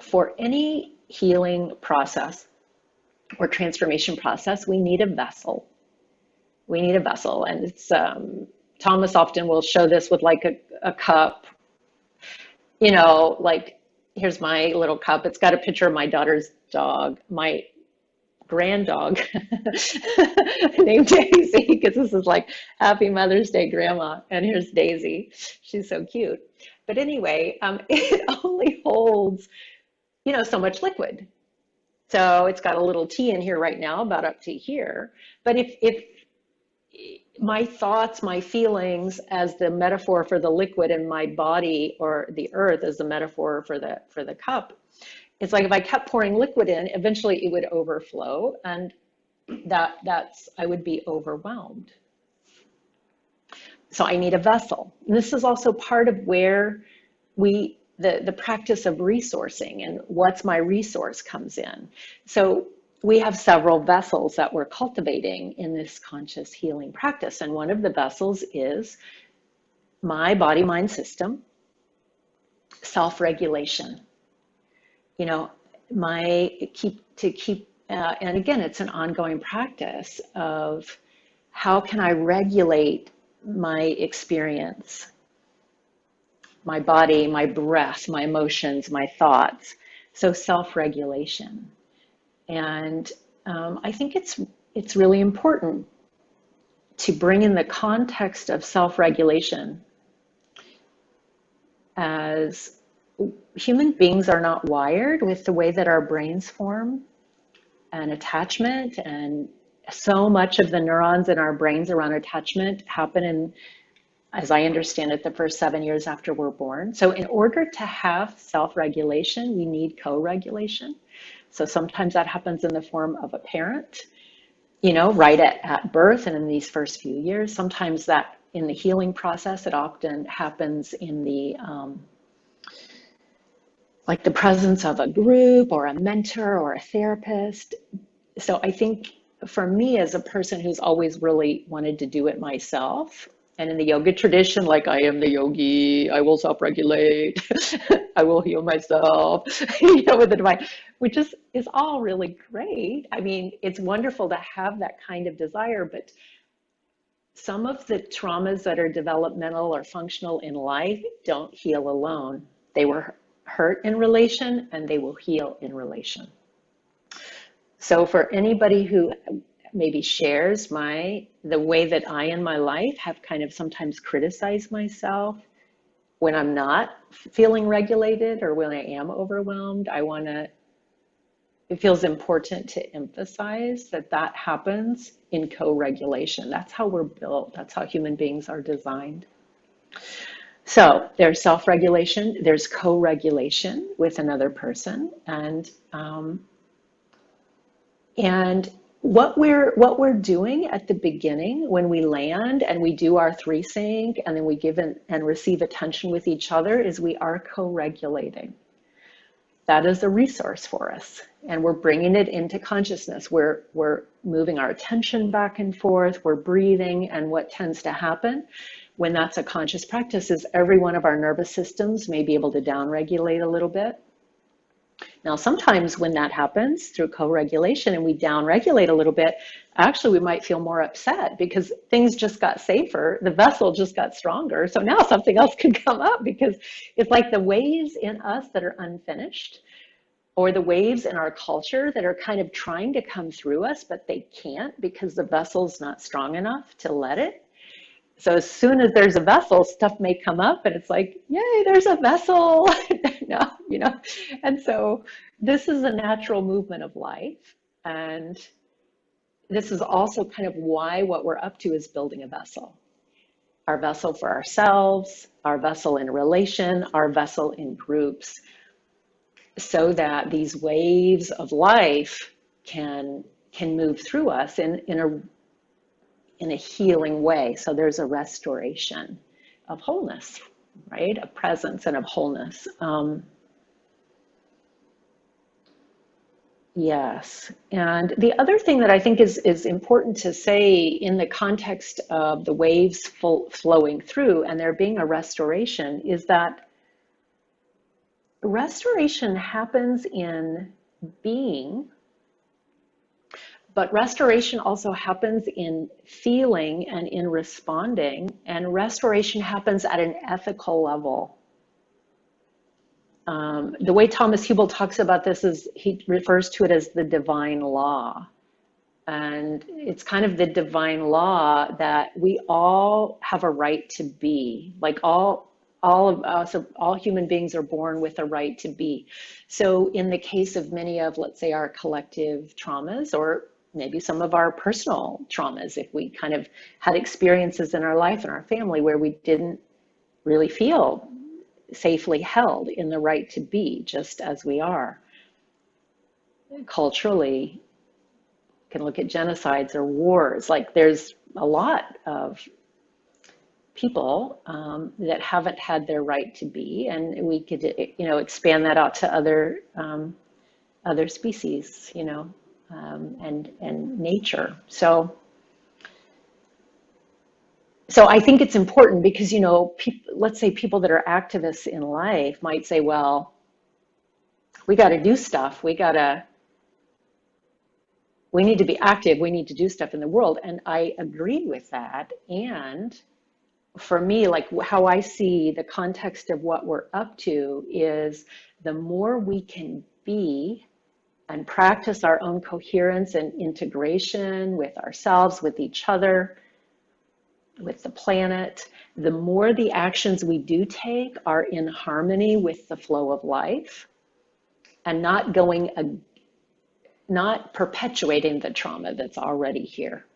for any healing process or transformation process, we need a vessel. We need a vessel. And it's, Thomas often will show this with like a cup, you know, like here's my little cup. It's got a picture of my daughter's dog, my grand dog named Daisy, because this is like Happy Mother's Day, Grandma. And here's Daisy. She's so cute. But anyway, it only holds, you know, so much liquid. So it's got a little T in here right now, about up to here. But if my thoughts, my feelings as the metaphor for the liquid, and my body or the earth as the metaphor for the cup, it's like if I kept pouring liquid in, eventually it would overflow, and that's I would be overwhelmed. So I need a vessel. And this is also part of where the practice of resourcing and what's my resource comes in. So we have several vessels that we're cultivating in this conscious healing practice. And one of the vessels is my body-mind system, self-regulation. You know, and again, it's an ongoing practice of how can I regulate my experience, my body, my breath, my emotions, my thoughts. So self-regulation. And I think it's really important to bring in the context of self-regulation, as human beings are not wired with the way that our brains form and attachment, and so much of the neurons in our brains around attachment happen in, as I understand it, the first 7 years after we're born. So in order to have self-regulation, we need co-regulation. So sometimes that happens in the form of a parent, you know, right at birth and in these first few years. Sometimes that in the healing process, it often happens in the, like the presence of a group or a mentor or a therapist. So I think for me, as a person who's always really wanted to do it myself, and in the yoga tradition, like I am the yogi, I will self-regulate, I will heal myself, you know, with the divine, which is all really great. I mean, it's wonderful to have that kind of desire, but some of the traumas that are developmental or functional in life don't heal alone. They were hurt in relation, and they will heal in relation. So for anybody who maybe shares the way that I in my life have kind of sometimes criticized myself when I'm not feeling regulated or when I am overwhelmed, it feels important to emphasize that happens in co-regulation. That's how we're built. That's how human beings are designed. So there's self-regulation, there's co-regulation with another person, and what we're doing at the beginning when we land and we do our 3 sync and then we give and receive attention with each other is we are co-regulating. That is a resource for us, and we're bringing it into consciousness. We're moving our attention back and forth, we're breathing, and what tends to happen when that's a conscious practice is every one of our nervous systems may be able to down-regulate a little bit. Now, sometimes when that happens through co-regulation and we down-regulate a little bit, actually we might feel more upset because things just got safer, the vessel just got stronger. So now something else could come up because it's like the waves in us that are unfinished, or the waves in our culture that are kind of trying to come through us, but they can't because the vessel's not strong enough to let it. So as soon as there's a vessel, stuff may come up and it's like, yay, there's a vessel. No, you know, and so this is a natural movement of life. And this is also kind of why what we're up to is building a vessel. Our vessel for ourselves, our vessel in relation, our vessel in groups, so that these waves of life can move through us in a healing way. So there's a restoration of wholeness, right? Of presence and of wholeness. Yes. And the other thing that I think is important to say in the context of the waves flowing through and there being a restoration is that Restoration happens in being, but restoration also happens in feeling and in responding, and restoration happens at an ethical level. The way Thomas Huebl talks about this is he refers to it as the divine law. And it's kind of the divine law that we all have a right to be, like all of us, all human beings are born with a right to be. So in the case of many of, let's say, our collective traumas, or maybe some of our personal traumas, if we kind of had experiences in our life and our family where we didn't really feel safely held in the right to be just as we are, culturally, can look at genocides or wars. Like there's a lot of people that haven't had their right to be, and we could, expand that out to other species, and nature. So I think it's important because let's say people that are activists in life might say, well, we got to do stuff. We need to be active. We need to do stuff in the world. And I agree with that. And for me, like how I see the context of what we're up to is the more we can be and practice our own coherence and integration with ourselves, with each other, with the planet, the more the actions we do take are in harmony with the flow of life and not perpetuating the trauma that's already here.